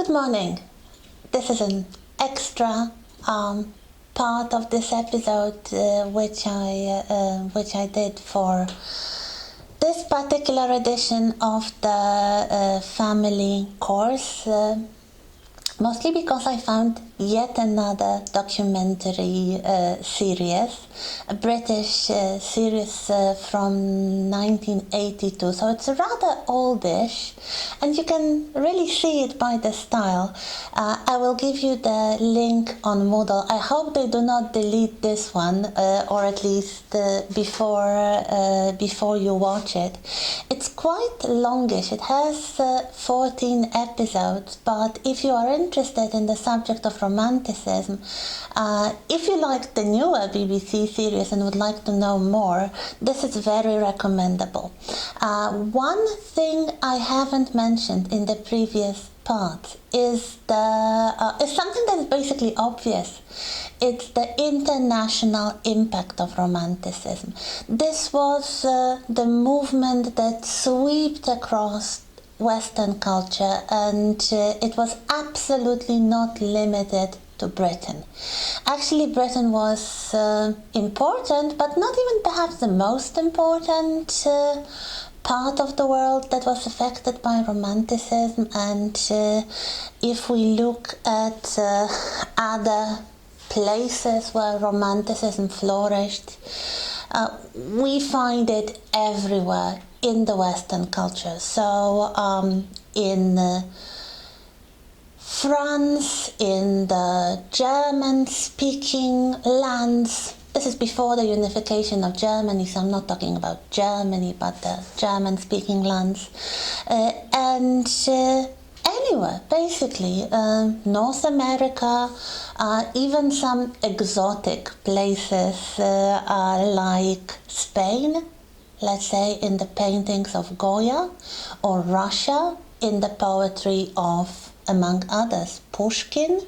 Good morning. This is an extra part of this episode which I did for this particular edition of the family course. Mostly because I found yet another documentary series, a British series from 1982. So it's rather oldish, and you can really see it by the style. I will give you the link on Moodle. I hope they do not delete this one, or at least before you watch it. It's quite longish. It has 14 episodes, but if you are interested in the subject of romanticism, if you like the newer BBC series and would like to know more, this is very recommendable. One thing I haven't mentioned in the previous part is something that is basically obvious. It's the international impact of romanticism. This was the movement that swept across Western culture, and it was absolutely not limited to Britain. Actually, Britain was important, but not even perhaps the most important part of the world that was affected by romanticism. And if we look at other places where romanticism flourished, we find it everywhere in the Western culture. So in France, in the German-speaking lands, this is before the unification of Germany, so I'm not talking about Germany, but the German-speaking lands, and anywhere, basically, North America, even some exotic places like Spain, let's say in the paintings of Goya, or Russia in the poetry of, among others, Pushkin,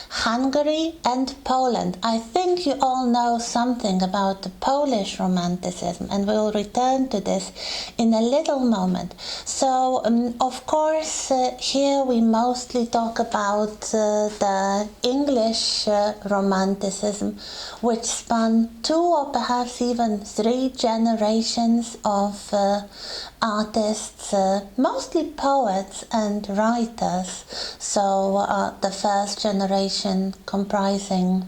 Hungary and Poland. I think you all know something about the Polish romanticism, and we'll return to this in a little moment. So, of course, here we mostly talk about the English romanticism, which spanned 2 or perhaps even 3 generations of artists, mostly poets and writers. So the first generation comprising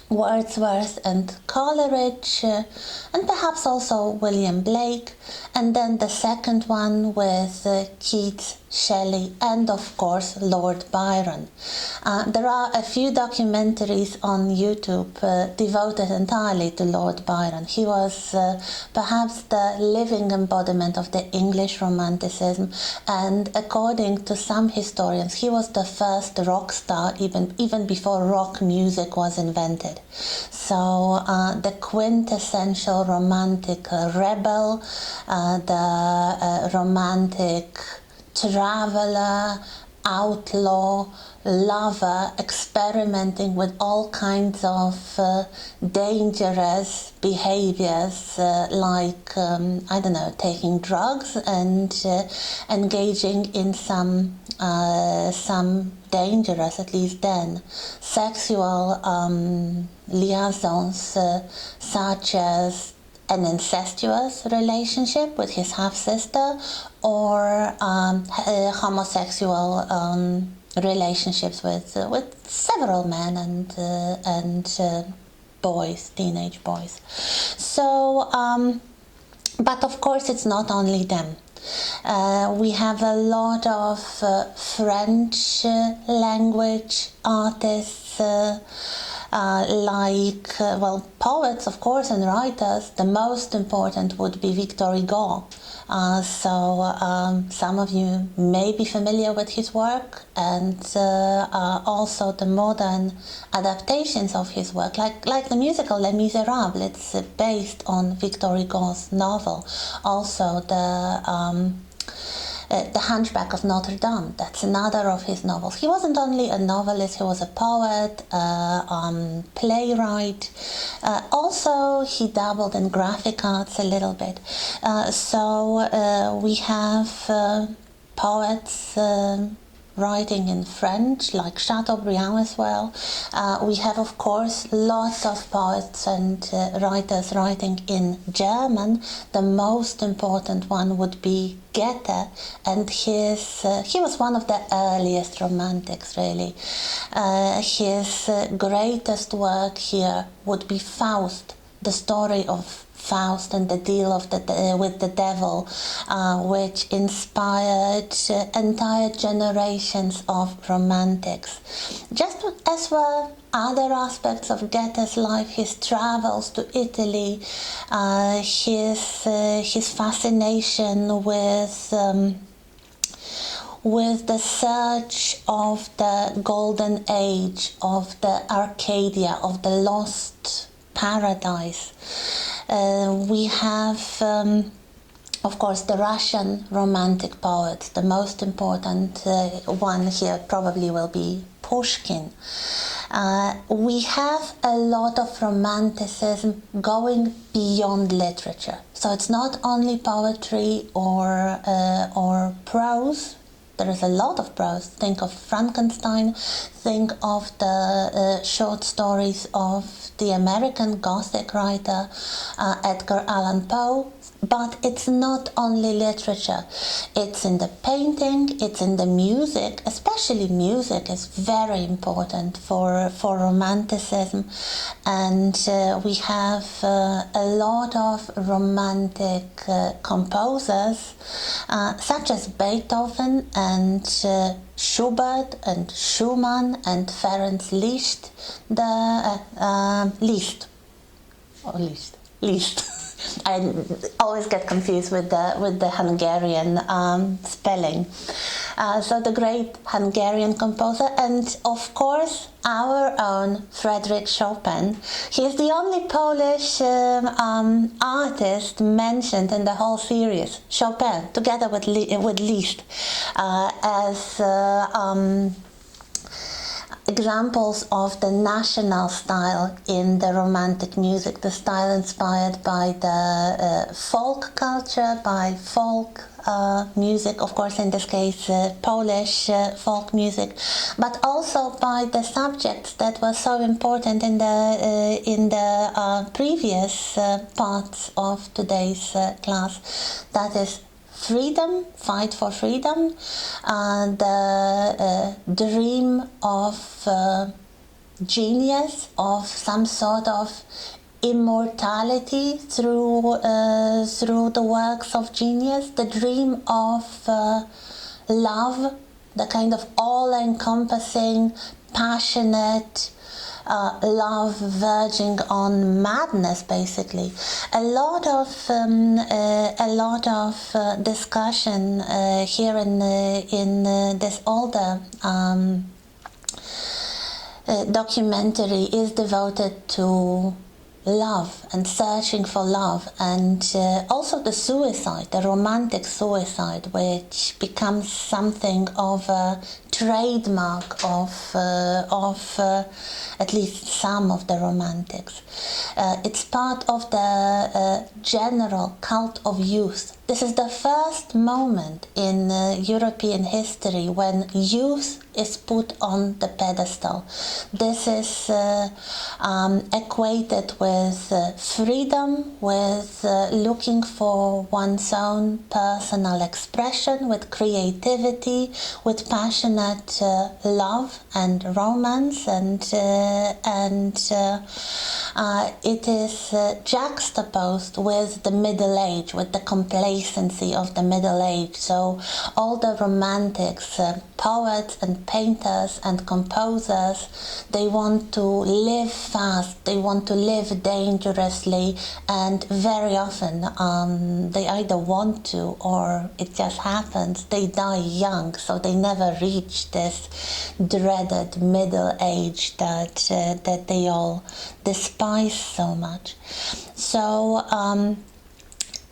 Wordsworth and Coleridge, and perhaps also William Blake, and then the second one with Keats, Shelley, and of course Lord Byron. There are a few documentaries on YouTube devoted entirely to Lord Byron. He was perhaps the living embodiment of the English Romanticism, and according to some historians, he was the first rock star even before rock music was invented. So the quintessential romantic rebel, the romantic traveler, outlaw, lover, experimenting with all kinds of dangerous behaviors, like, taking drugs and engaging in some dangerous, at least then, sexual liaisons, such as an incestuous relationship with his half-sister, or homosexual relationships with several men and boys, teenage boys. So, but of course it's not only them. We have a lot of French language artists, poets, of course, and writers. The most important would be Victor Hugo. Some of you may be familiar with his work, and also the modern adaptations of his work, like the musical Les Miserables. It's based on Victor Hugo's novel. Also the Hunchback of Notre Dame, that's another of his novels. He wasn't only a novelist, he was a poet, playwright. Also, he dabbled in graphic arts a little bit. We have poets writing in French, like Chateaubriand as well. We have, of course, lots of poets and writers writing in German. The most important one would be Goethe, and he was one of the earliest romantics, really. His greatest work here would be Faust, the story of Faust and the deal of with the devil, which inspired entire generations of romantics. Just as were other aspects of Goethe's life, his travels to Italy, his fascination with the search of the golden age, of the Arcadia, of the lost paradise. We have, of course, the Russian romantic poets. The most important one here probably will be Pushkin. We have a lot of romanticism going beyond literature. So it's not only poetry or prose. There is a lot of prose. Think of Frankenstein, think of the short stories of the American Gothic writer Edgar Allan Poe. But it's not only literature. It's in the painting, it's in the music. Especially music is very important for romanticism. And we have a lot of romantic composers, such as Beethoven and Schubert and Schumann and Ferenc Liszt. Liszt. I always get confused with the Hungarian spelling. So the great Hungarian composer, and of course our own Frédéric Chopin. He is the only Polish artist mentioned in the whole series. Chopin, together with Liszt, as examples of the national style in the romantic music, the style inspired by the folk culture, by folk music, of course in this case Polish folk music, but also by the subjects that were so important in the previous parts of today's class, that is freedom, fight for freedom, the dream of genius, of some sort of immortality through the works of genius, the dream of love, the kind of all-encompassing, passionate love verging on madness, basically. A lot of discussion here in this older documentary is devoted to love and searching for love, and also the suicide, the romantic suicide, which becomes something of a trademark of at least some of the romantics. It's part of the general cult of youth. This is the first moment in European history when youth is put on the pedestal. This is equated with freedom, with looking for one's own personal expression, with creativity, with passionate love and romance, and it is juxtaposed with the Middle Age, with the complacency of the Middle Age. So all the romantics, poets and painters and composers, they want to live fast, they want to live dangerously, and very often they either want to or it just happens, they die young, so they never reach this dreaded middle age that they all despise so much. So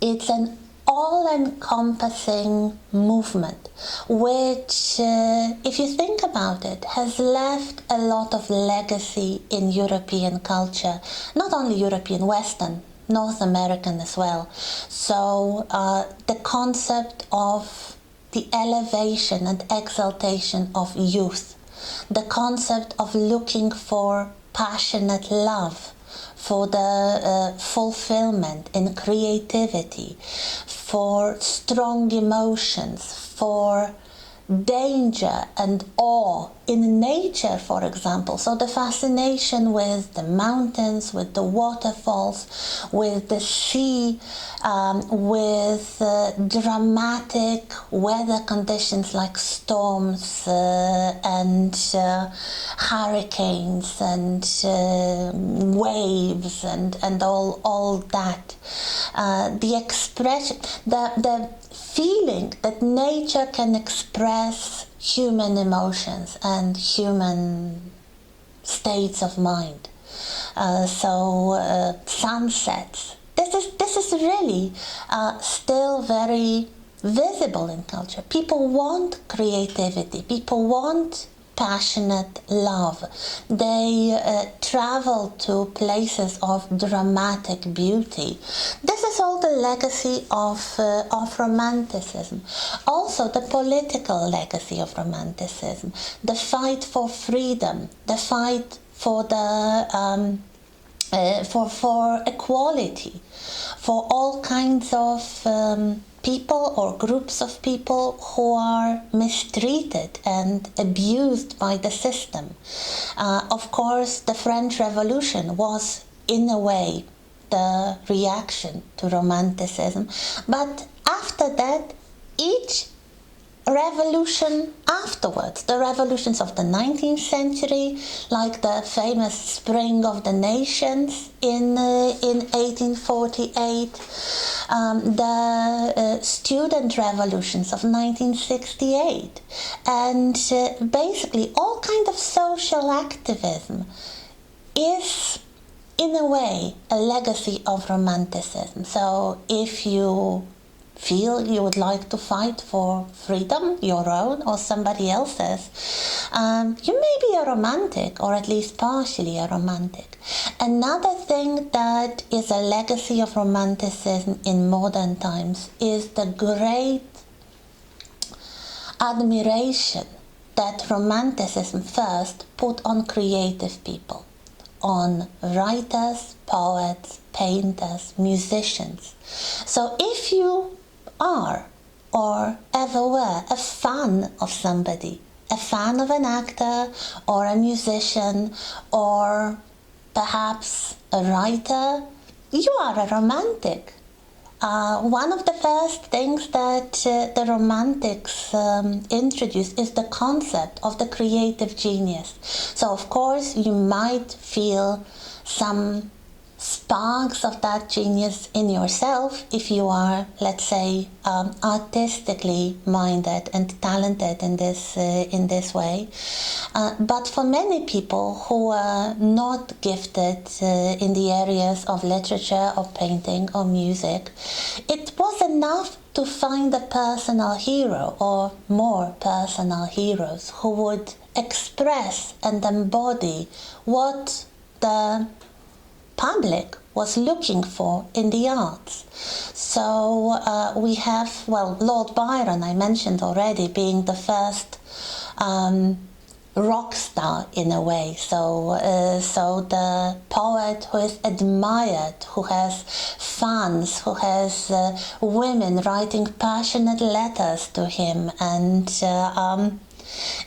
it's an all-encompassing movement which, if you think about it, has left a lot of legacy in European culture, not only European, Western, North American as well. So the concept of the elevation and exaltation of youth, the concept of looking for passionate love, for the fulfillment in creativity, for strong emotions, for danger and awe in nature, for example. So the fascination with the mountains, with the waterfalls, with the sea, with dramatic weather conditions like storms and hurricanes and waves and all that. The expression, the feeling that nature can express human emotions and human states of mind. Sunsets. This is really still very visible in culture. People want creativity. People want passionate love. They travel to places of dramatic beauty. This is all the legacy of Romanticism. Also the political legacy of Romanticism, the fight for freedom, the fight for the for equality, for all kinds of people or groups of people who are mistreated and abused by the system. Of course, the French Revolution was, in a way, the reaction to Romanticism. But after that, each revolution afterwards, the revolutions of the 19th century, like the famous Spring of the Nations in 1848, the student revolutions of 1968, and basically all kind of social activism is, in a way, a legacy of Romanticism. So if you feel you would like to fight for freedom, your own or somebody else's, you may be a romantic, or at least partially a romantic. Another thing that is a legacy of Romanticism in modern times is the great admiration that Romanticism first put on creative people, on writers, poets, painters, musicians. So if you are or ever were a fan of somebody, a fan of an actor or a musician or perhaps a writer, you are a romantic. One of the first things that the Romantics introduced is the concept of the creative genius. So of course you might feel some sparks of that genius in yourself if you are, let's say, artistically minded and talented in this way. But for many people who are not gifted in the areas of literature or painting or music, it was enough to find a personal hero or more personal heroes who would express and embody what the public was looking for in the arts. So we have, well, Lord Byron, I mentioned already, being the first rock star in a way. So the poet who is admired, who has fans, who has women writing passionate letters to him, and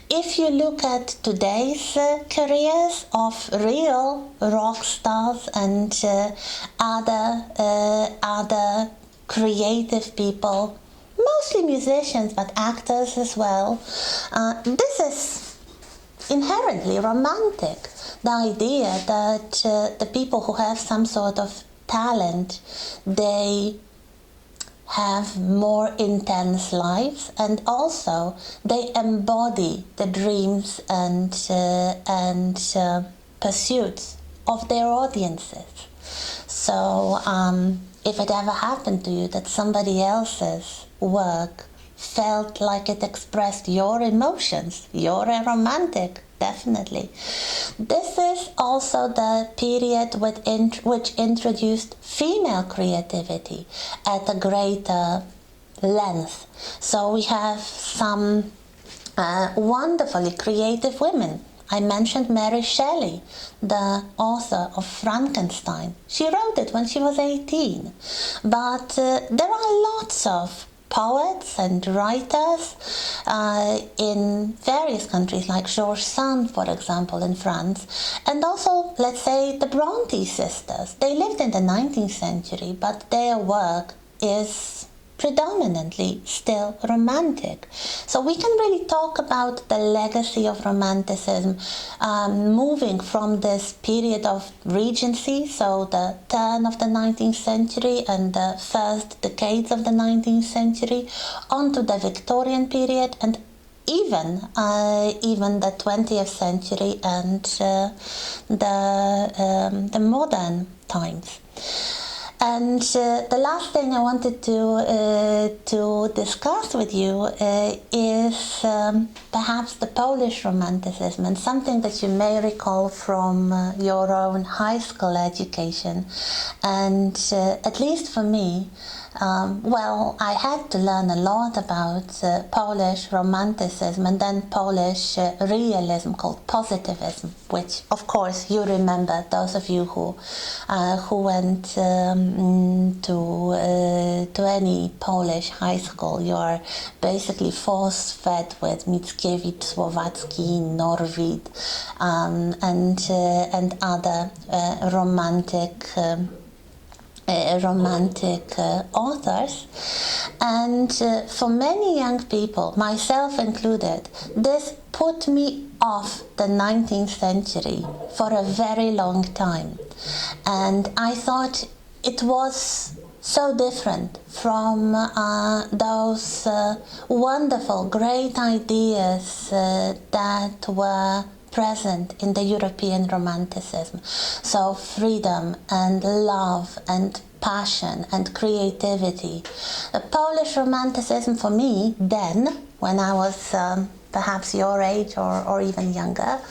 if you look at today's careers of real rock stars and other creative people, mostly musicians but actors as well, this is inherently romantic. The idea that the people who have some sort of talent, they have more intense lives, and also they embody the dreams and pursuits of their audiences. So if it ever happened to you that somebody else's work felt like it expressed your emotions, you're a romantic, definitely. This is also the period which introduced female creativity at a greater length. So we have some wonderfully creative women. I mentioned Mary Shelley, the author of Frankenstein. She wrote it when she was 18. But there are lots of poets and writers in various countries, like George Sand, for example, in France. And also, let's say, the Bronte sisters. They lived in the 19th century, but their work is predominantly still romantic. So we can really talk about the legacy of Romanticism moving from this period of Regency, so the turn of the 19th century and the first decades of the 19th century, onto the Victorian period and even the 20th century and the modern times. And the last thing I wanted to discuss with you is perhaps the Polish Romanticism, and something that you may recall from your own high school education. And at least for me, I had to learn a lot about Polish Romanticism and then Polish realism called Positivism, which, of course, you remember, those of you who went to any Polish high school. You are basically force-fed with Mickiewicz, Słowacki, Norwid, and other romantic authors. And for many young people, myself included, this put me off the 19th century for a very long time. And I thought it was so different from those wonderful, great ideas that were present in the European Romanticism. So freedom and love and passion and creativity. The Polish Romanticism for me then, when I was perhaps your age or even younger,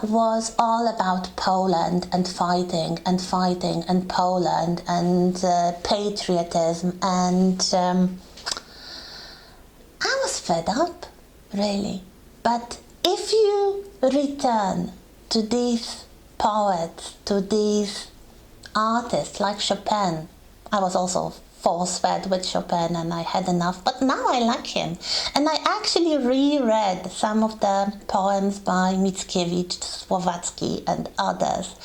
was all about Poland and fighting and Poland and patriotism, and I was fed up, really. But if you return to these poets, to these artists like Chopin, I was also force-fed with Chopin and I had enough, but now I like him. And I actually reread some of the poems by Mickiewicz, Słowacki and others.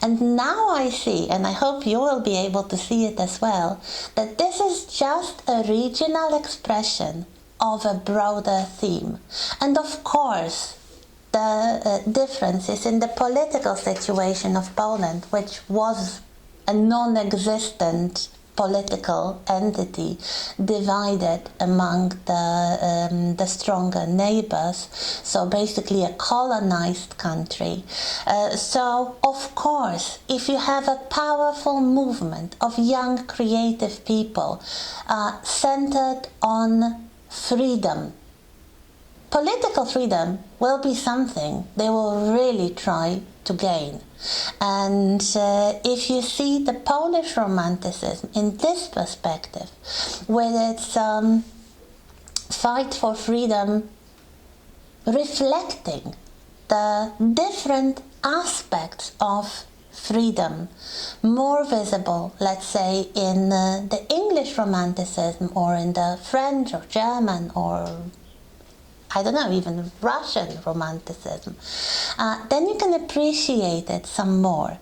And now I see, and I hope you will be able to see it as well, that this is just a regional expression of a broader theme. And of course, the difference is in the political situation of Poland, which was a non-existent political entity divided among the stronger neighbors, so basically a colonized country. So of course, if you have a powerful movement of young creative people centered on freedom, political freedom will be something they will really try to gain. And if you see the Polish Romanticism in this perspective, with its fight for freedom reflecting the different aspects of freedom, more visible, let's say, in the English Romanticism or in the French or German or I don't know, even Russian Romanticism, then you can appreciate it some more.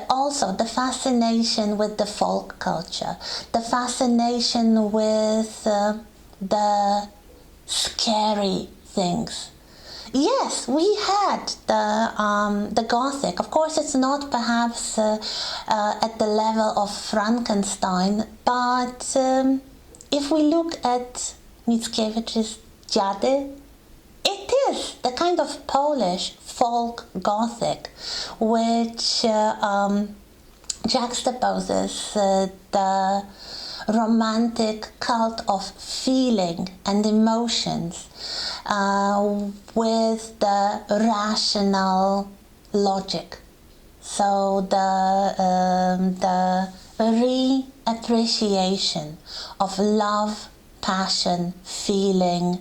Also, the fascination with the folk culture, the fascination with the scary things. Yes, we had the Gothic. Of course, it's not perhaps at the level of Frankenstein, but if we look at Mickiewicz's Dziady, it is the kind of Polish folk Gothic which juxtaposes the romantic cult of feeling and emotions with the rational logic. So the reappreciation of love passion, feeling.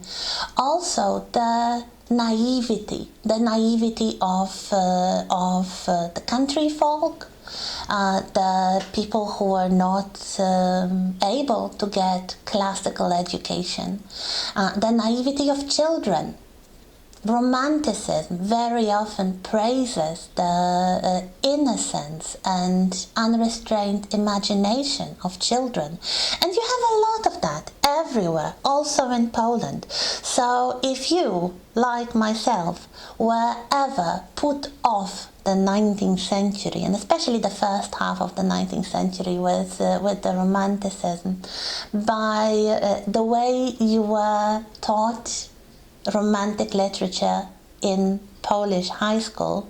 Also the naivety of the country folk, the people who are not able to get classical education, the naivety of children. Romanticism very often praises the innocence and unrestrained imagination of children. And you have a lot of that everywhere, also in Poland. So if you, like myself, were ever put off the 19th century, and especially the first half of the 19th century with the Romanticism, by the way you were taught romantic literature in Polish high school,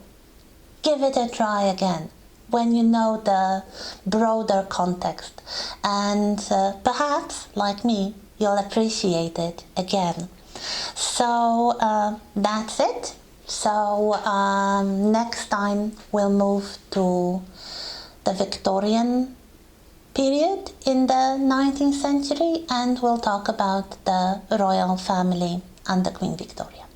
give it a try again when you know the broader context, and perhaps, like me, you'll appreciate it again. So that's it. So next time we'll move to the Victorian period in the 19th century, and we'll talk about the royal family under Queen Victoria.